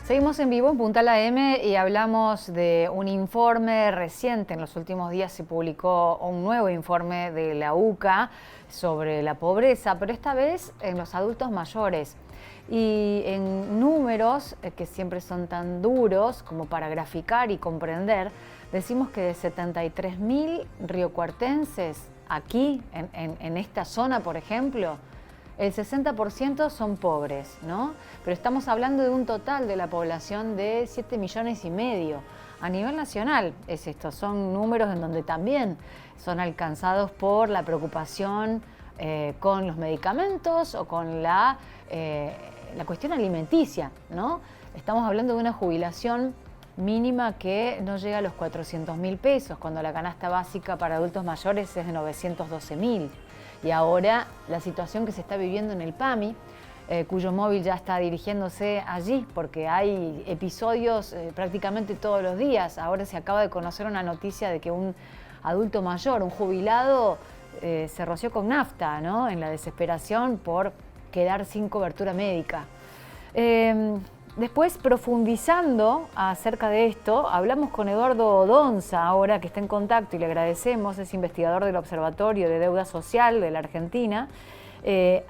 Seguimos en vivo en Puntal AM y hablamos de un informe reciente. En los últimos días se publicó un nuevo informe de la UCA sobre la pobreza, pero esta vez en los adultos mayores. Y en números que siempre son tan duros como para graficar y comprender, decimos que de 73.000 riocuartenses aquí, en esta zona, por ejemplo, el 60% son pobres, ¿no? Pero estamos hablando de un total de la población de 7,5 millones. A nivel nacional es esto, son números en donde también son alcanzados por la preocupación con los medicamentos o con la cuestión alimenticia, ¿no? Estamos hablando de una jubilación mínima que no llega a los 400.000 pesos, cuando la canasta básica para adultos mayores es de 912.000. Y ahora la situación que se está viviendo en el PAMI, cuyo móvil ya está dirigiéndose allí, porque hay episodios prácticamente todos los días. Ahora se acaba de conocer una noticia de que un adulto mayor, un jubilado, se roció con nafta, ¿no? En la desesperación por quedar sin cobertura médica. Después, profundizando acerca de esto, hablamos con Eduardo Donza, ahora que está en contacto, y le agradecemos, es investigador del Observatorio de Deuda Social de la Argentina,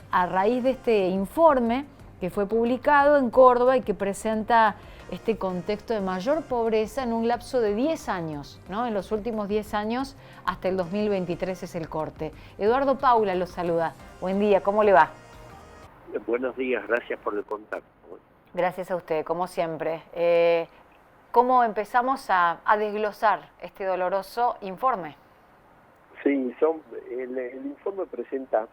a raíz de este informe que fue publicado en Córdoba y que presenta este contexto de mayor pobreza en un lapso de 10 años, ¿no? En los últimos 10 años, hasta el 2023 es el corte. Eduardo Paula lo saluda. Buen día, ¿cómo le va? Buenos días, gracias por el contacto. Gracias a usted, como siempre. ¿Cómo empezamos a desglosar este doloroso informe? Sí, el informe presenta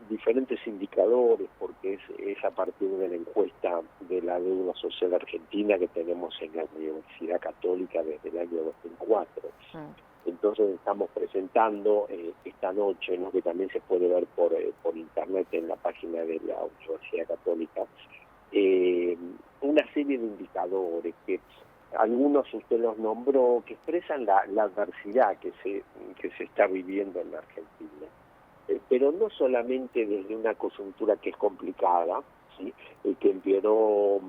diferentes indicadores porque es a partir de la encuesta de la deuda social argentina que tenemos en la Universidad Católica desde el año 2004. Entonces estamos presentando esta noche, ¿no?, que también se puede ver por internet en la página de la Universidad Católica, una serie de indicadores que algunos usted los nombró, que expresan la adversidad que se está viviendo en la Argentina. Pero no solamente desde una coyuntura que es complicada, ¿sí?, que empeoró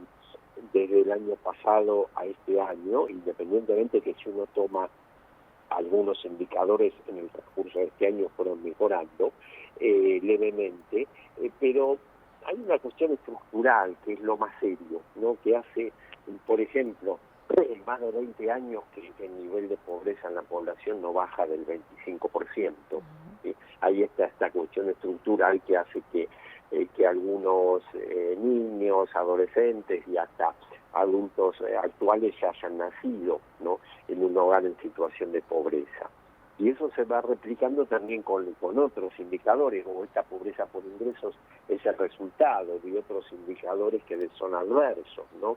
desde el año pasado a este año, independientemente que si uno toma algunos indicadores en el transcurso de este año fueron mejorando levemente, pero hay una cuestión estructural que es lo más serio, ¿no?, que hace, por ejemplo, más de 20 años que el nivel de pobreza en la población no baja del 25%. ¿Sí? Ahí está esta cuestión estructural que hace que algunos niños, adolescentes y hasta adultos actuales ya hayan nacido, ¿no?, en un hogar en situación de pobreza. Y eso se va replicando también con otros indicadores, como esta pobreza por ingresos es el resultado de otros indicadores que son adversos, ¿no?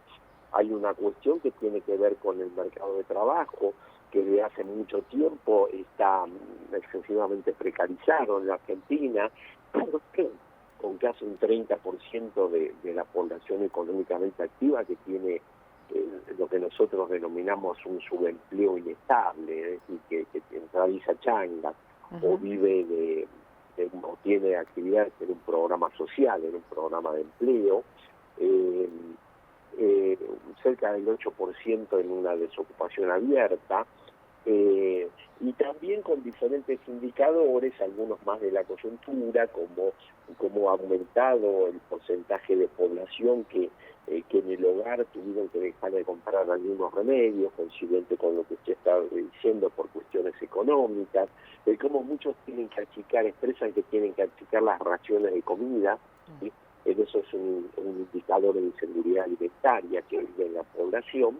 Hay una cuestión que tiene que ver con el mercado de trabajo, que desde hace mucho tiempo está excesivamente precarizado en la Argentina, con casi un 30% de la población económicamente activa que tiene lo que nosotros denominamos un subempleo inestable, es decir, que realiza changas o vive o tiene actividades en un programa social, en un programa de empleo, cerca del 8% en una desocupación abierta, y también con diferentes indicadores, algunos más de la coyuntura, como ha aumentado el porcentaje de población que en el hogar tuvieron que dejar de comprar algunos remedios, coincidente con lo que usted está diciendo por cuestiones económicas, como muchos tienen que achicar, expresan que tienen que achicar las raciones de comida, ¿sí? Eso es un indicador de inseguridad alimentaria que vive en la población.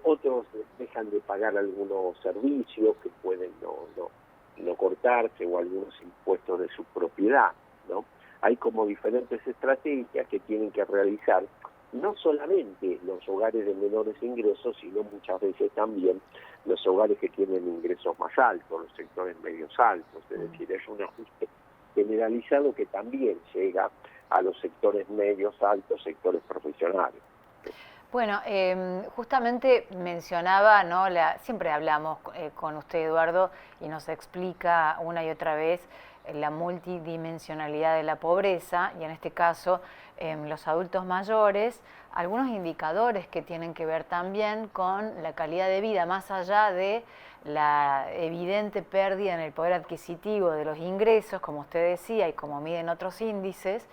Otros dejan de pagar algunos servicios que pueden no cortarse, o algunos impuestos de su propiedad, ¿no? Hay como diferentes estrategias que tienen que realizar no solamente los hogares de menores ingresos, sino muchas veces también los hogares que tienen ingresos más altos, los sectores medios altos. Es decir, es un ajuste generalizado que también llega a los sectores medios, altos, sectores profesionales. Bueno, justamente mencionaba, ¿no? Siempre hablamos con usted, Eduardo, y nos explica una y otra vez la multidimensionalidad de la pobreza y en este caso en los adultos mayores, algunos indicadores que tienen que ver también con la calidad de vida, más allá de la evidente pérdida en el poder adquisitivo de los ingresos, como usted decía, y como miden otros índices.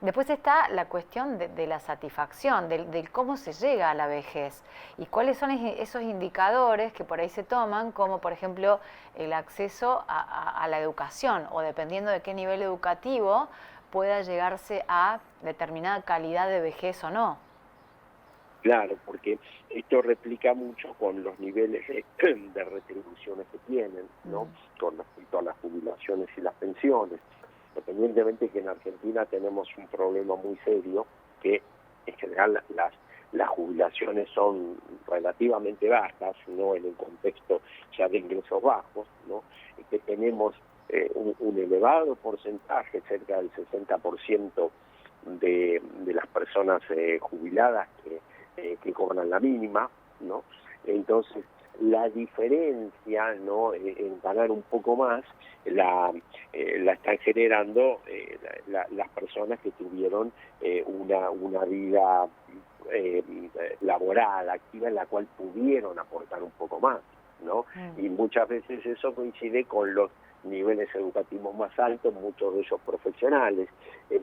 Después está la cuestión de la satisfacción, del cómo se llega a la vejez y cuáles son esos indicadores que por ahí se toman, como por ejemplo el acceso a la educación o dependiendo de qué nivel educativo pueda llegarse a determinada calidad de vejez o no. Claro, porque esto replica mucho con los niveles de retribuciones que tienen, ¿no? Con respecto a las jubilaciones y las pensiones. Independientemente que en Argentina tenemos un problema muy serio, que en general las jubilaciones son relativamente bajas, no en el contexto ya de ingresos bajos, ¿no? Que tenemos un elevado porcentaje, cerca del 60% de las personas jubiladas que cobran la mínima, ¿no? Entonces, la diferencia, ¿no?, en ganar un poco más la están generando las personas que tuvieron una vida laboral, activa, en la cual pudieron aportar un poco más, ¿no? Y muchas veces eso coincide con los niveles educativos más altos, muchos de ellos profesionales,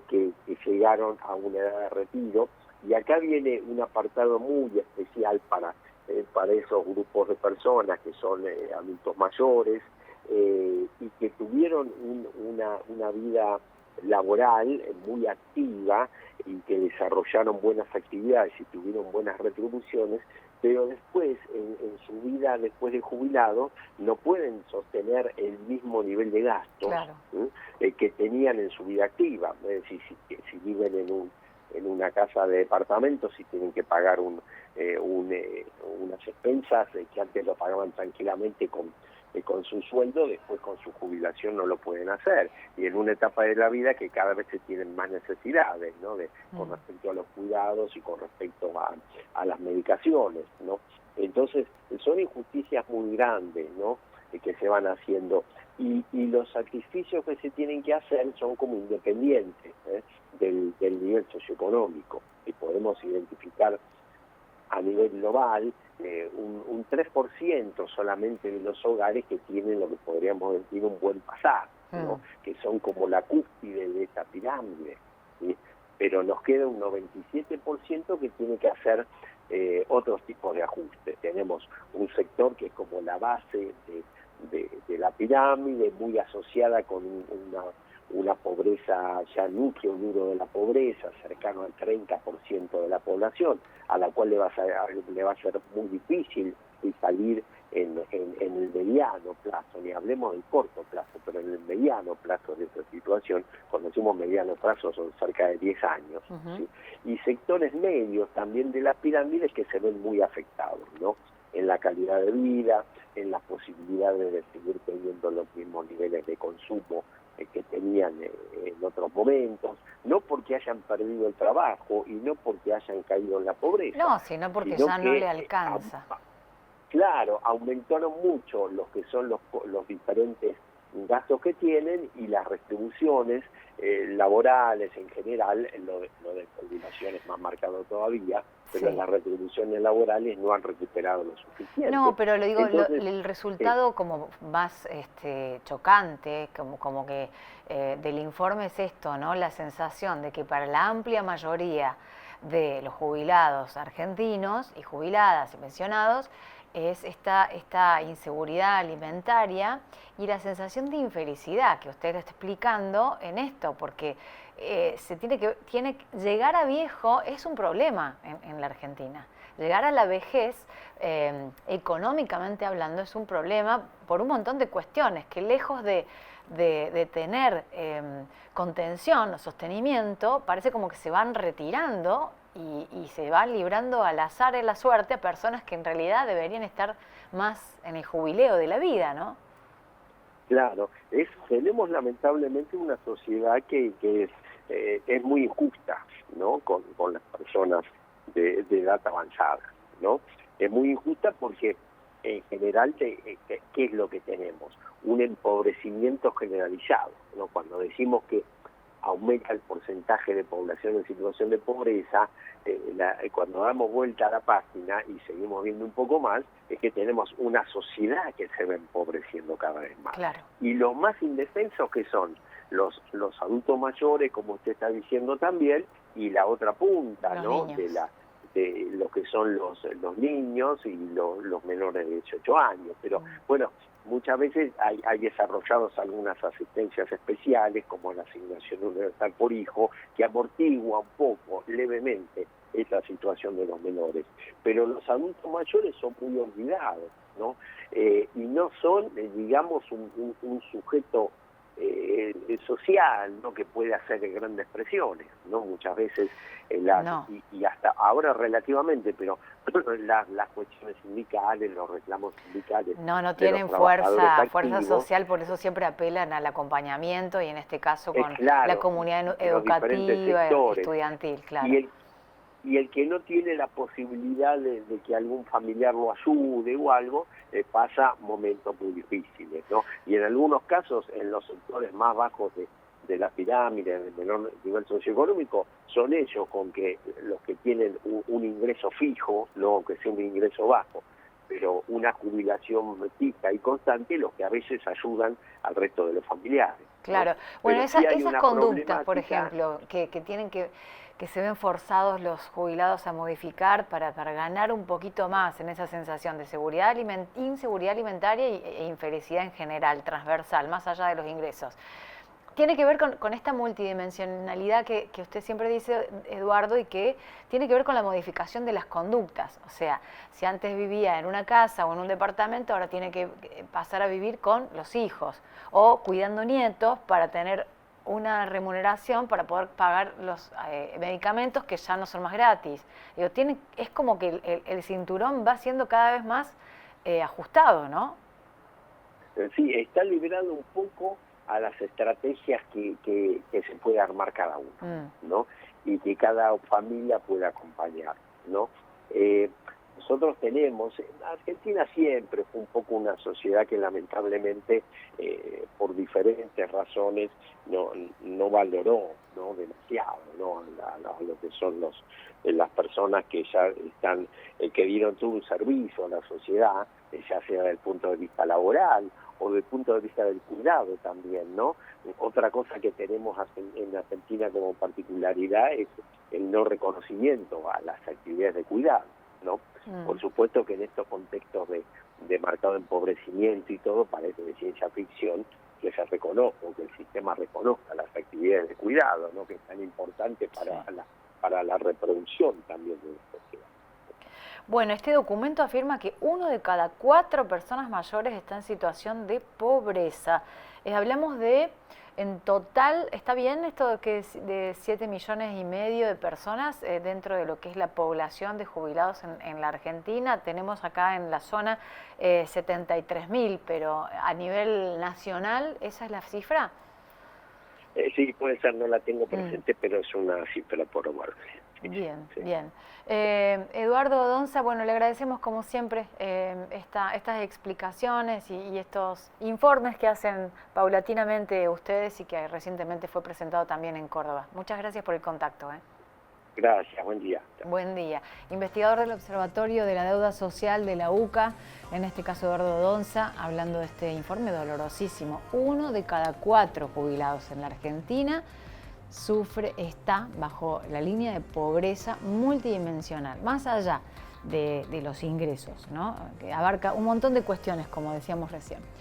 que llegaron a una edad de retiro. Y acá viene un apartado muy especial para esos grupos de personas que son adultos mayores y que tuvieron una vida laboral muy activa y que desarrollaron buenas actividades y tuvieron buenas retribuciones, pero después, en su vida después de jubilado, no pueden sostener el mismo nivel de gastos, claro, que tenían en su vida activa. Es decir, si viven en una casa de departamentos y tienen que pagar unas expensas que antes lo pagaban tranquilamente con su sueldo, después con su jubilación no lo pueden hacer. Y en una etapa de la vida que cada vez se tienen más necesidades, ¿no? Con respecto a los cuidados y con respecto a las medicaciones, ¿no? Entonces, son injusticias muy grandes, ¿no?, que se van haciendo. Y los sacrificios que se tienen que hacer son como independientes del nivel socioeconómico. Y podemos identificar a nivel global un 3% solamente de los hogares que tienen lo que podríamos decir un buen pasar, ¿no? Que son como la cúspide de esta pirámide, ¿sí? Pero nos queda un 97% que tiene que hacer otros tipos de ajustes. Tenemos un sector que es como la base de la pirámide, muy asociada con una pobreza, ya núcleo duro de la pobreza, cercano al 30% de la población, a la cual le va a ser muy difícil salir en el mediano plazo, ni hablemos del corto plazo, pero en el mediano plazo de esta situación, cuando decimos mediano plazo son cerca de 10 años, ¿sí? Y sectores medios también de las pirámides que se ven muy afectados, ¿no?, en la calidad de vida, en las posibilidades de seguir teniendo los mismos niveles de consumo que tenían en otros momentos, no porque hayan perdido el trabajo y no porque hayan caído en la pobreza. No, sino porque ya no le alcanza. Claro, aumentaron mucho los que son los diferentes gastos que tienen y las retribuciones laborales en general, lo de jubilaciones más marcado todavía, pero las retribuciones laborales no han recuperado lo suficiente. No, pero lo digo, entonces, el resultado como más chocante, como que del informe es esto, ¿no? La sensación de que para la amplia mayoría de los jubilados argentinos y jubiladas y pensionados es esta inseguridad alimentaria y la sensación de infelicidad que usted está explicando en esto, porque llegar a viejo es un problema en la Argentina. Llegar a la vejez, económicamente hablando, es un problema por un montón de cuestiones que lejos de tener contención o sostenimiento, parece como que se van retirando y se van librando al azar y la suerte a personas que en realidad deberían estar más en el jubileo de la vida, ¿no? Claro, tenemos lamentablemente una sociedad que es muy injusta, ¿no?, con las personas de edad avanzada, ¿no? Es muy injusta porque en general, ¿qué es lo que tenemos? Un empobrecimiento generalizado, ¿no? Cuando decimos que aumenta el porcentaje de población en situación de pobreza, cuando damos vuelta a la página y seguimos viendo un poco más, es que tenemos una sociedad que se va empobreciendo cada vez más. Claro. Y los más indefensos que son los adultos mayores, como usted está diciendo también, y la otra punta, ¿no? De lo que son los niños y los menores de 18 años. Pero bueno, muchas veces hay desarrollados algunas asistencias especiales, como la asignación universal por hijo, que amortigua un poco, levemente, esa situación de los menores. Pero los adultos mayores son muy olvidados, ¿no? Y no son, digamos, un sujeto social, ¿no? Que puede hacer grandes presiones, ¿no? Muchas veces No. y hasta ahora relativamente, pero las cuestiones sindicales, los reclamos sindicales no tienen fuerza social, por eso siempre apelan al acompañamiento y en este caso con la comunidad educativa, estudiantil, claro. Y el que no tiene la posibilidad de que algún familiar lo ayude o algo, pasa momentos muy difíciles, ¿no? Y en algunos casos, en los sectores más bajos de la pirámide, del menor nivel socioeconómico, son ellos con que los que tienen un ingreso fijo, no aunque sea un ingreso bajo, pero una jubilación fija y constante, los que a veces ayudan al resto de los familiares, ¿no? Claro, bueno, esas conductas, por ejemplo, que tienen que se ven forzados los jubilados a modificar para ganar un poquito más en esa sensación de seguridad inseguridad alimentaria e infelicidad en general, transversal, más allá de los ingresos. Tiene que ver con esta multidimensionalidad que usted siempre dice, Eduardo, y que tiene que ver con la modificación de las conductas. O sea, si antes vivía en una casa o en un departamento, ahora tiene que pasar a vivir con los hijos o cuidando nietos para tener una remuneración para poder pagar los medicamentos que ya no son más gratis. Digo, es como que el cinturón va siendo cada vez más ajustado, ¿no? Sí, está liberado un poco a las estrategias que se puede armar cada uno, ¿no? Y que cada familia pueda acompañar, ¿no? Nosotros tenemos, Argentina siempre fue un poco una sociedad que lamentablemente por diferentes razones no valoró, ¿no? Demasiado, ¿no? Lo que son las personas que ya están, que dieron todo un servicio a la sociedad, ya sea desde el punto de vista laboral o desde el punto de vista del cuidado también, ¿no? Otra cosa que tenemos en Argentina como particularidad es el no reconocimiento a las actividades de cuidado, ¿no? Por supuesto que en estos contextos de marcado empobrecimiento y todo, parece de ciencia ficción que se reconozca, que el sistema reconozca las actividades de cuidado, ¿no? Que es tan importante para la reproducción también de la sociedad. Bueno, este documento afirma que 1 de cada 4 personas mayores está en situación de pobreza. Hablamos de, en total, ¿está bien esto que es de 7,5 millones de personas dentro de lo que es la población de jubilados en la Argentina? Tenemos acá en la zona 73.000, pero a nivel nacional, ¿esa es la cifra? Sí, puede ser, no la tengo presente, pero es una cifra por probarse. Bien, sí. Bien. Eduardo Donza, bueno, le agradecemos como siempre estas explicaciones y estos informes que hacen paulatinamente ustedes y que recientemente fue presentado también en Córdoba. Muchas gracias por el contacto. Gracias, buen día. Buen día. Investigador del Observatorio de la Deuda Social de la UCA, en este caso Eduardo Donza, hablando de este informe dolorosísimo. 1 de cada 4 jubilados en la Argentina está bajo la línea de pobreza multidimensional, más allá de los ingresos, ¿no? Que abarca un montón de cuestiones, como decíamos recién.